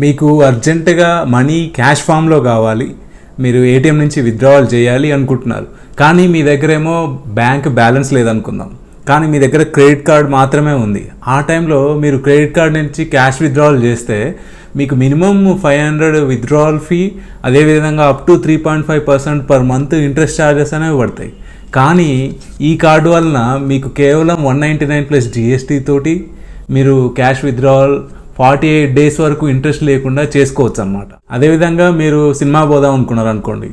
మీకు అర్జెంటుగా money cash ఫామ్లో కావాలి, మీరు ఏటీఎం నుంచి విత్డ్రావల్ చేయాలి అనుకుంటున్నారు, కానీ మీ దగ్గర ఏమో బ్యాంక్ బ్యాలెన్స్ లేదనుకుందాం, కానీ మీ దగ్గర క్రెడిట్ కార్డ్ మాత్రమే ఉంది. ఆ టైంలో మీరు క్రెడిట్ కార్డ్ నుంచి క్యాష్ విత్డ్రావల్ చేస్తే మీకు మినిమం 500 విత్డ్రావల్ ఫీ, అదేవిధంగా up to 3.5% per month interest charges అనేవి పడతాయి. కానీ ఈ కార్డు వలన మీకు కేవలం 199 ప్లస్ GST తోటి మీరు క్యాష్ విత్డ్రావల్ 48 డేస్ వరకు ఇంట్రెస్ట్ లేకుండా చేసుకోవచ్చు అన్నమాట. అదేవిధంగా మీరు సినిమా పోదాం అనుకున్నారు అనుకోండి,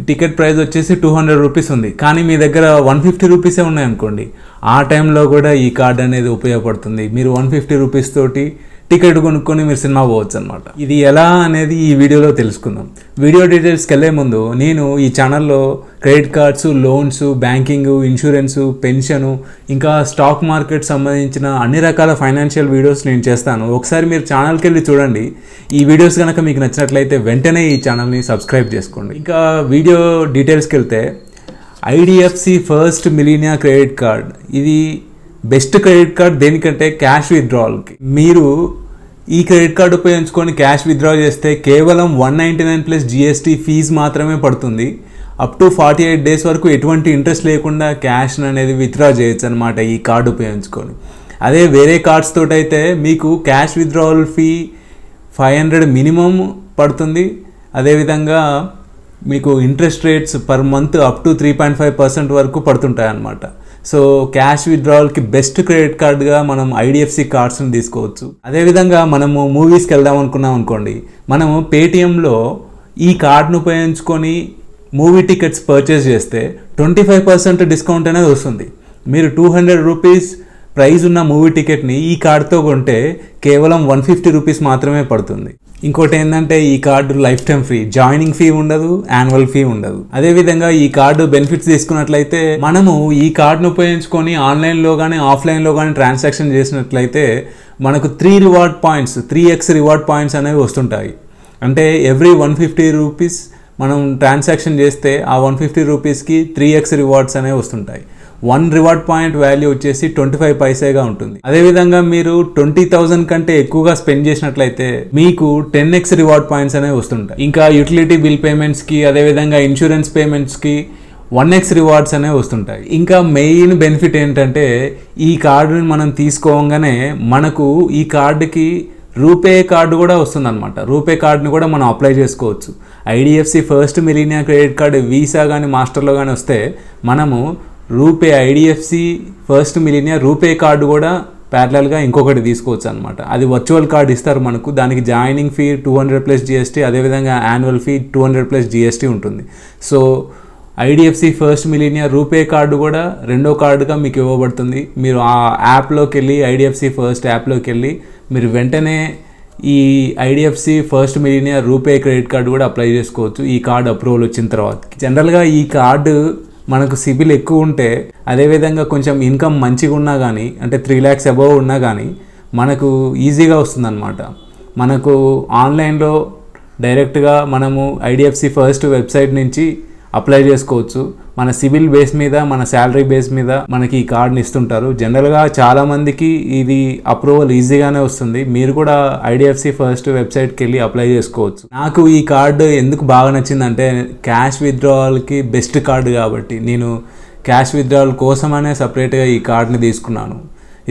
టికెట్ ప్రైస్ వచ్చేసి 200 రూపీస్ ఉంది, కానీ మీ దగ్గర 150 రూపీసే ఉన్నాయనుకోండి, ఆ టైంలో కూడా ఈ కార్డ్ అనేది ఉపయోగపడుతుంది. మీరు 150 రూపీస్ తోటి టికెట్ కొనుక్కొని మీరు సినిమా పోవచ్చు అనమాట. ఇది ఎలా అనేది ఈ వీడియోలో తెలుసుకుందాం. వీడియో డీటెయిల్స్కి వెళ్ళే ముందు నేను ఈ ఛానల్లో credit cards, loans, banking, insurance, pension, ఇంకా స్టాక్ మార్కెట్ సంబంధించిన అన్ని రకాల ఫైనాన్షియల్ వీడియోస్ నేను చేస్తాను. ఒకసారి మీరు ఛానల్కి వెళ్ళి చూడండి. ఈ వీడియోస్ కనుక మీకు నచ్చినట్లయితే వెంటనే ఈ ఛానల్ని సబ్స్క్రైబ్ చేసుకోండి. ఇంకా వీడియో డీటెయిల్స్కి వెళ్తే IDFC first millionaire credit card, ఇది బెస్ట్ క్రెడిట్ కార్డ్ దేనికంటే క్యాష్ విత్డ్రావల్కి. మీరు ఈ క్రెడిట్ కార్డు ఉపయోగించుకొని క్యాష్ విత్డ్రా చేస్తే కేవలం 199 ప్లస్ GST ఫీజు మాత్రమే పడుతుంది. అప్ టు 48 డేస్ వరకు ఎటువంటి ఇంట్రెస్ట్ లేకుండా క్యాష్ అనేది విత్డ్రా చేయొచ్చు అనమాట ఈ కార్డు ఉపయోగించుకొని. అదే వేరే కార్డ్స్ తోటి అయితే మీకు క్యాష్ విత్డ్రావల్ ఫీ 500 మినిమం పడుతుంది. అదేవిధంగా మీకు interest rates per month up to 3.5% వరకు పడుతుంటాయి అన్నమాట. సో క్యాష్ విత్డ్రావల్కి బెస్ట్ క్రెడిట్ కార్డ్గా మనం IDFC కార్డ్స్ని తీసుకోవచ్చు. అదేవిధంగా మనము మూవీస్కి వెళ్దాం అనుకున్నాం అనుకోండి, మనము పేటిఎంలో ఈ కార్డ్ను ఉపయోగించుకొని మూవీ టికెట్స్ పర్చేస్ చేస్తే 25% డిస్కౌంట్ అనేది వస్తుంది. మీరు 200 రూపీస్ ప్రైజ్ ఉన్న మూవీ టికెట్ని ఈ కార్డ్తో కొంటే కేవలం 150 రూపీస్ మాత్రమే పడుతుంది. ఇంకోటి ఏంటంటే ఈ card life time free, joining fee ఉండదు, యాన్యువల్ ఫీ ఉండదు. అదేవిధంగా ఈ కార్డు బెనిఫిట్స్ తీసుకున్నట్లయితే మనము ఈ కార్డును ఉపయోగించుకొని ఆన్లైన్లో కానీ ఆఫ్లైన్లో కానీ ట్రాన్సాక్షన్ చేసినట్లయితే మనకు 3x రివార్డ్ పాయింట్స్ అనేవి వస్తుంటాయి. అంటే ఎవ్రీ 150 రూపీస్ మనం ట్రాన్సాక్షన్ చేస్తే ఆ 150 రూపీస్కి 3x రివార్డ్స్ అనేవి వస్తుంటాయి. 1 రివార్డ్ పాయింట్ వాల్యూ వచ్చేసి 25 పైసేగా ఉంటుంది. అదేవిధంగా మీరు 20,000 కంటే ఎక్కువగా స్పెండ్ చేసినట్లయితే మీకు 10x రివార్డ్ పాయింట్స్ అనేవి వస్తుంటాయి. ఇంకా యూటిలిటీ బిల్ పేమెంట్స్కి, అదేవిధంగా ఇన్సూరెన్స్ పేమెంట్స్కి 1x రివార్డ్స్ అనేవి వస్తుంటాయి. ఇంకా మెయిన్ బెనిఫిట్ ఏంటంటే ఈ కార్డుని మనం తీసుకోగానే మనకు ఈ కార్డుకి రూపే కార్డు కూడా వస్తుంది అనమాట. రూపే కార్డుని కూడా మనం అప్లై చేసుకోవచ్చు. IDFC first millionaire credit card visa కానీ మాస్టర్లో కానీ వస్తే మనము IDFC first millionaire RuPay card కూడా ప్యారలల్గా ఇంకొకటి తీసుకోవచ్చు అనమాట. అది వర్చువల్ కార్డు ఇస్తారు మనకు, దానికి జాయినింగ్ ఫీ 200 ప్లస్ GST, అదేవిధంగా యాన్యువల్ ఫీ 200 ప్లస్ GST ఉంటుంది. So IDFC first millionaire RuPay card కూడా రెండో కార్డుగా మీకు ఇవ్వబడుతుంది. మీరు ఆ యాప్లోకి వెళ్ళి IDFC ఫస్ట్ యాప్లోకి వెళ్ళి మీరు వెంటనే ఈ IDFC first millionaire RuPay credit card కూడా అప్లై చేసుకోవచ్చు ఈ కార్డు అప్రూవల్ వచ్చిన తర్వాత. జనరల్గా ఈ కార్డు మనకు సిబిల్ ఎక్కువ ఉంటే, అదేవిధంగా కొంచెం ఇన్కమ్ మంచిగా ఉన్నా కానీ, అంటే 3 lakhs అబవ్ ఉన్నా కానీ మనకు ఈజీగా వస్తుందన్నమాట. మనకు ఆన్లైన్లో డైరెక్ట్గా మనము IDFC ఫస్ట్ వెబ్సైట్ నుంచి అప్లై చేసుకోవచ్చు. మన సిబిల్ బేస్ మీద, మన శాలరీ బేస్ మీద మనకి ఈ కార్డుని ఇస్తుంటారు. జనరల్గా చాలామందికి ఇది అప్రూవల్ ఈజీగానే వస్తుంది. మీరు కూడా IDFC ఫస్ట్ వెబ్సైట్కి వెళ్ళి అప్లై చేసుకోవచ్చు. నాకు ఈ కార్డు ఎందుకు బాగా నచ్చిందంటే క్యాష్ విత్డ్రావల్కి బెస్ట్ కార్డు కాబట్టి నేను క్యాష్ విత్డ్రావల్ కోసమనే సపరేట్గా ఈ కార్డుని తీసుకున్నాను.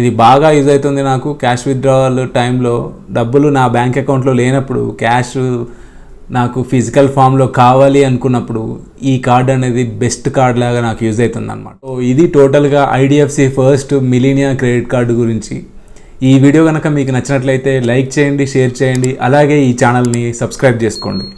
ఇది బాగా యూజ్ అవుతుంది నాకు. క్యాష్ విత్డ్రావల్ టైంలో డబ్బులు నా బ్యాంక్ అకౌంట్లో లేనప్పుడు, క్యాష్ నాకు ఫిజికల్ ఫామ్లో కావాలి అనుకున్నప్పుడు ఈ కార్డ్ అనేది బెస్ట్ కార్డ్ లాగా నాకు యూజ్ అవుతుంది అనమాట. సో ఇది టోటల్గా IDFC first millionaire credit card గురించి. ఈ వీడియో కనుక మీకు నచ్చినట్లయితే లైక్ చేయండి, షేర్ చేయండి, అలాగే ఈ ఛానల్ని సబ్స్క్రైబ్ చేసుకోండి.